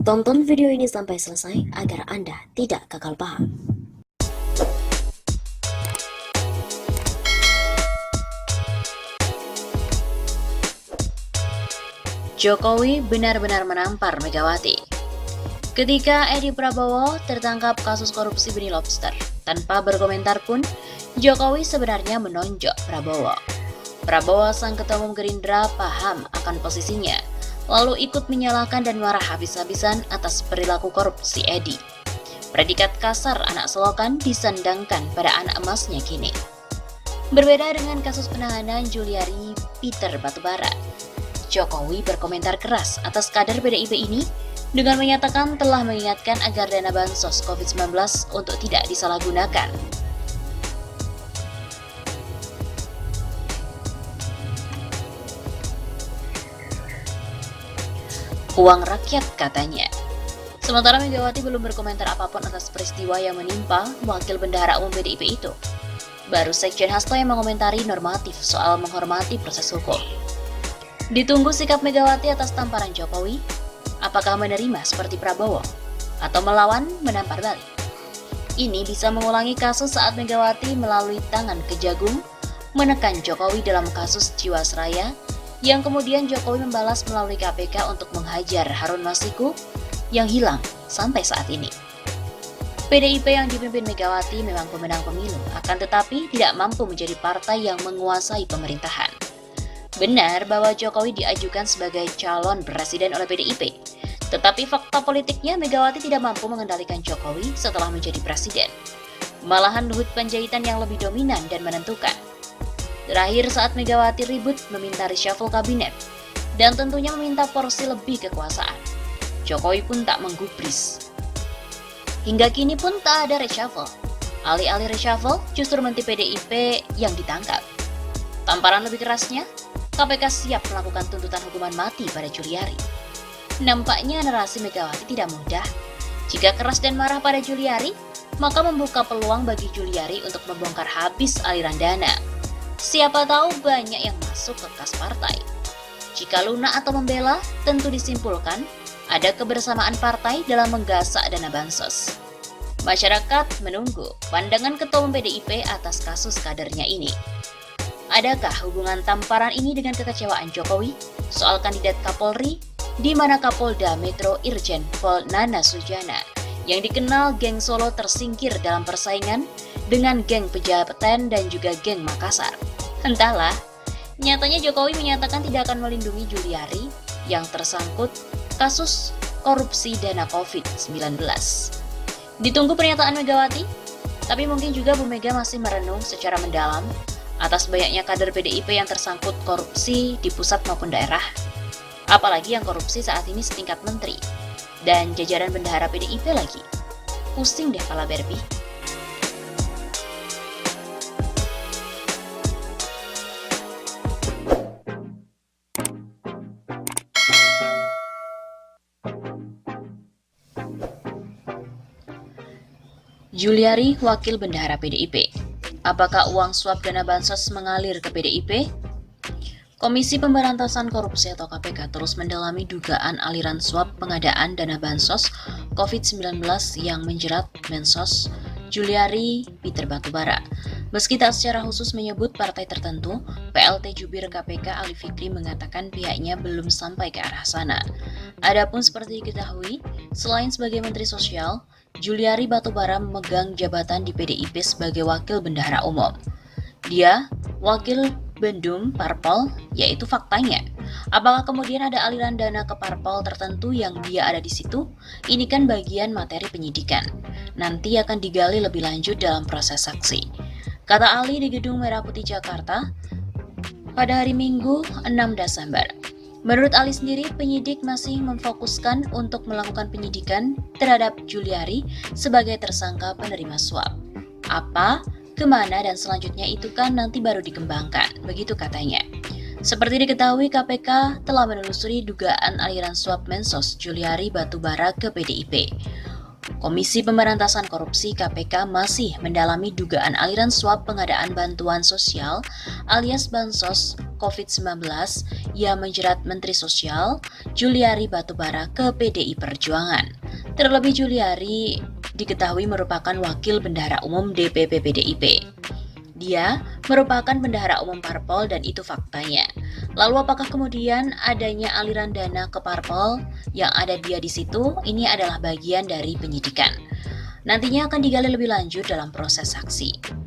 Tonton video ini sampai selesai agar Anda tidak gagal paham. Jokowi benar-benar menampar Megawati. Ketika Edi Prabowo tertangkap kasus korupsi benih lobster, tanpa berkomentar pun, Jokowi sebenarnya menonjok Prabowo. Prabowo sang ketua umum Gerindra paham akan posisinya, lalu ikut menyalahkan dan marah habis-habisan atas perilaku korupsi Edi. Predikat kasar anak selokan disandangkan pada anak emasnya kini. Berbeda dengan kasus penahanan Juliari Peter Batubara, Jokowi berkomentar keras atas kader PDIP ini dengan menyatakan telah mengingatkan agar dana bansos COVID-19 untuk tidak disalahgunakan. Uang rakyat katanya. Sementara Megawati belum berkomentar apapun atas peristiwa yang menimpa Wakil Bendahara Umum PDIP itu. Baru Sekjen Hasto yang mengomentari normatif soal menghormati proses hukum. Ditunggu sikap Megawati atas tamparan Jokowi, apakah menerima seperti Prabowo, atau melawan menampar balik. Ini bisa mengulangi kasus saat Megawati melalui tangan Kejagung menekan Jokowi dalam kasus Jiwasraya, yang kemudian Jokowi membalas melalui KPK untuk menghajar Harun Masiku yang hilang sampai saat ini. PDIP yang dipimpin Megawati memang pemenang pemilu, akan tetapi tidak mampu menjadi partai yang menguasai pemerintahan. Benar bahwa Jokowi diajukan sebagai calon presiden oleh PDIP, tetapi fakta politiknya Megawati tidak mampu mengendalikan Jokowi setelah menjadi presiden. Malahan Luhut Panjaitan yang lebih dominan dan menentukan. Terakhir saat Megawati ribut meminta reshuffle kabinet, dan tentunya meminta porsi lebih kekuasaan. Jokowi pun tak menggubris. Hingga kini pun tak ada reshuffle. Alih-alih reshuffle, justru menteri PDIP yang ditangkap. Tamparan lebih kerasnya, KPK siap melakukan tuntutan hukuman mati pada Juliari. Nampaknya narasi Megawati tidak mudah. Jika keras dan marah pada Juliari, maka membuka peluang bagi Juliari untuk membongkar habis aliran dana. Siapa tahu banyak yang masuk ke kas partai. Jika lunak atau membela, tentu disimpulkan ada kebersamaan partai dalam menggasak dana bansos. Masyarakat menunggu pandangan ketua umum PDIP atas kasus kadernya ini. Adakah hubungan tamparan ini dengan kekecewaan Jokowi soal kandidat Kapolri, di mana Kapolda Metro Irjen Pol Nana Sujana yang dikenal geng Solo tersingkir dalam persaingan dengan geng Pejaten dan juga geng Makassar? Entahlah, nyatanya Jokowi menyatakan tidak akan melindungi Juliari yang tersangkut kasus korupsi dana COVID-19. Ditunggu pernyataan Megawati, tapi mungkin juga Bu Mega masih merenung secara mendalam atas banyaknya kader PDIP yang tersangkut korupsi di pusat maupun daerah. Apalagi yang korupsi saat ini setingkat menteri. Dan jajaran bendahara PDIP lagi. Pusing deh kepala Barbie. Juliari, Wakil Bendahara PDIP. Apakah uang suap dana bansos mengalir ke PDIP? Komisi Pemberantasan Korupsi atau KPK terus mendalami dugaan aliran suap pengadaan dana bansos COVID-19 yang menjerat Mensos Juliari Peter Batubara. Meski tak secara khusus menyebut partai tertentu, PLT Jubir KPK Ali Fikri mengatakan pihaknya belum sampai ke arah sana. Adapun seperti diketahui, selain sebagai Menteri Sosial, Juliari Batubara memegang jabatan di PDIP sebagai Wakil Bendahara Umum. Dia Wakil Bendum Parpol, yaitu faktanya. Apakah kemudian ada aliran dana ke parpol tertentu yang dia ada di situ? Ini kan bagian materi penyidikan. Nanti akan digali lebih lanjut dalam proses saksi. Kata Ali di Gedung Merah Putih Jakarta pada hari Minggu 6 Desember. Menurut Ali sendiri, penyidik masih memfokuskan untuk melakukan penyidikan terhadap Juliari sebagai tersangka penerima suap. Apa, kemana, dan selanjutnya itu kan nanti baru dikembangkan, begitu katanya. Seperti diketahui, KPK telah menelusuri dugaan aliran suap Mensos Juliari Batubara ke PDIP. Komisi Pemberantasan Korupsi KPK masih mendalami dugaan aliran suap pengadaan bantuan sosial alias Bansos COVID-19 yang menjerat Menteri Sosial Juliari Batubara ke PDI Perjuangan. Terlebih Juliari diketahui merupakan wakil bendahara umum DPP PDIP. Dia merupakan bendahara umum parpol dan itu faktanya. Lalu apakah kemudian adanya aliran dana ke parpol yang ada dia di situ? Ini adalah bagian dari penyidikan. Nantinya akan digali lebih lanjut dalam proses saksi.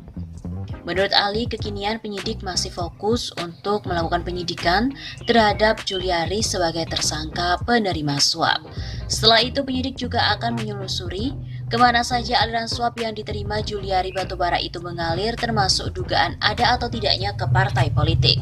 Menurut Ali, kekinian penyidik masih fokus untuk melakukan penyidikan terhadap Juliari sebagai tersangka penerima suap. Setelah itu penyidik juga akan menyelusuri kemana saja aliran suap yang diterima Juliari Batubara itu mengalir, termasuk dugaan ada atau tidaknya ke partai politik.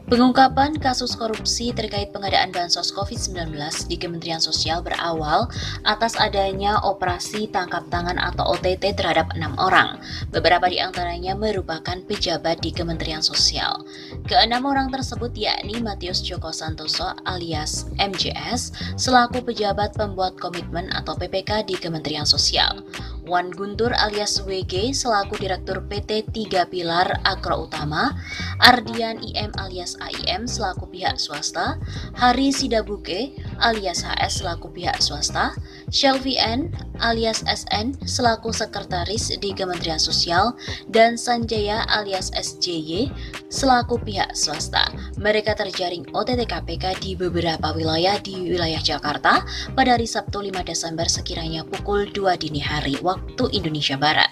Pengungkapan kasus korupsi terkait pengadaan bansos COVID-19 di Kementerian Sosial berawal atas adanya operasi tangkap tangan atau OTT terhadap 6 orang. Beberapa di antaranya merupakan pejabat di Kementerian Sosial. Ke-6 orang tersebut yakni Matius Joko Santoso alias MJS selaku pejabat pembuat komitmen atau PPK di Kementerian Sosial. Wan Guntur alias WG selaku Direktur PT 3 Pilar Agro Utama, Ardian IM alias AIM selaku pihak swasta, Hari Sidabuke alias HS selaku pihak swasta, Shelvi N alias SN selaku sekretaris di Kementerian Sosial, dan Sanjaya alias SJY selaku pihak swasta. Mereka terjaring OTT KPK di beberapa wilayah di wilayah Jakarta pada hari Sabtu 5 Desember sekiranya pukul 2 dini hari waktu Indonesia Barat.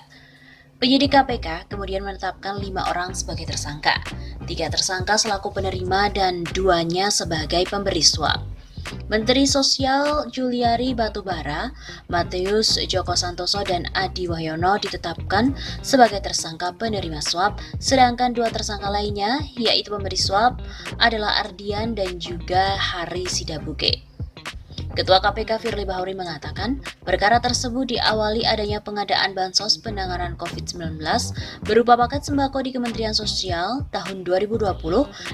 Penyidik KPK kemudian menetapkan 5 orang sebagai tersangka, 3 tersangka selaku penerima dan 2-nya sebagai pemberi suap. Menteri Sosial Juliari Batubara, Matius Joko Santoso, dan Adi Wahyono ditetapkan sebagai tersangka penerima suap, sedangkan 2 tersangka lainnya, yaitu pemberi suap, adalah Ardian dan juga Hari Sidabuke. Ketua KPK Firly Bahuri mengatakan, perkara tersebut diawali adanya pengadaan bansos penanganan COVID-19 berupa paket sembako di Kementerian Sosial tahun 2020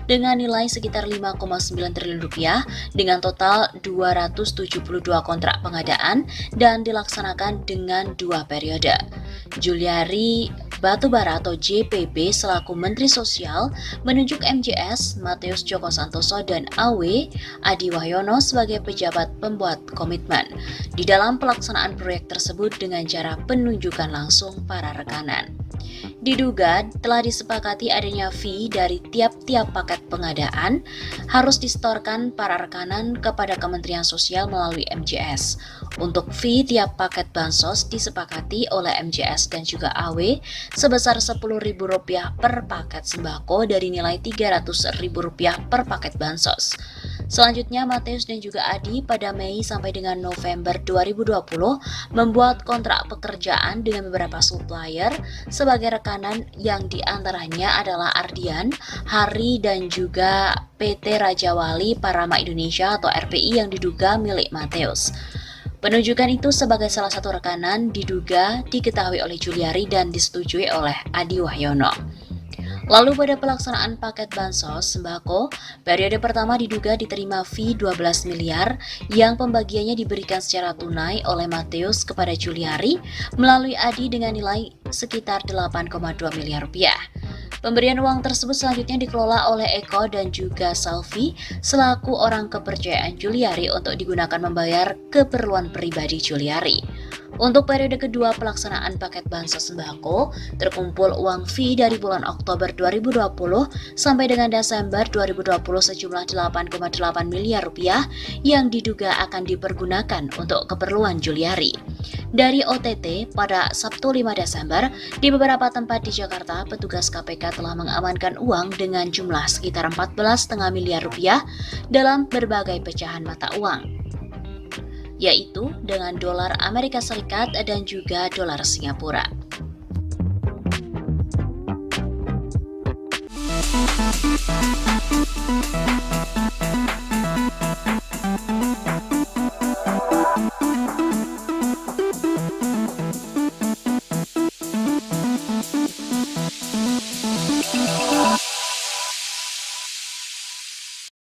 dengan nilai sekitar 5,9 triliun rupiah dengan total 272 kontrak pengadaan dan dilaksanakan dengan 2 periode. Juliari Batubara atau JPB selaku Menteri Sosial menunjuk MJS, Matius Joko Santoso, dan AW Adi Wahyono sebagai pejabat pembuat komitmen di dalam pelaksanaan proyek tersebut dengan cara penunjukan langsung para rekanan. Diduga telah disepakati adanya fee dari tiap-tiap paket pengadaan harus disetorkan para rekanan kepada Kementerian Sosial melalui MJS. Untuk fee tiap paket bansos disepakati oleh MJS dan juga AW sebesar Rp10.000 per paket sembako dari nilai Rp300.000 per paket bansos. Selanjutnya, Matius dan juga Adi pada Mei sampai dengan November 2020 membuat kontrak pekerjaan dengan beberapa supplier sebagai rekanan yang diantaranya adalah Ardian, Hari, dan juga PT Raja Wali Parama Indonesia atau RPI yang diduga milik Matius. Penunjukan itu sebagai salah satu rekanan diduga diketahui oleh Juliari dan disetujui oleh Adi Wahyono. Lalu pada pelaksanaan paket bansos sembako, periode pertama diduga diterima fee 12 miliar yang pembagiannya diberikan secara tunai oleh Matius kepada Juliari melalui Adi dengan nilai sekitar 8,2 miliar rupiah. Pemberian uang tersebut selanjutnya dikelola oleh Eko dan juga Salvi selaku orang kepercayaan Juliari untuk digunakan membayar keperluan pribadi Juliari. Untuk periode kedua pelaksanaan paket bansos sembako, terkumpul uang fee dari bulan Oktober 2020 sampai dengan Desember 2020 sejumlah 8,8 miliar rupiah yang diduga akan dipergunakan untuk keperluan Juliari. Dari OTT pada Sabtu 5 Desember, di beberapa tempat di Jakarta, petugas KPK telah mengamankan uang dengan jumlah sekitar 14,5 miliar rupiah dalam berbagai pecahan mata uang, yaitu dengan dolar Amerika Serikat dan juga dolar Singapura.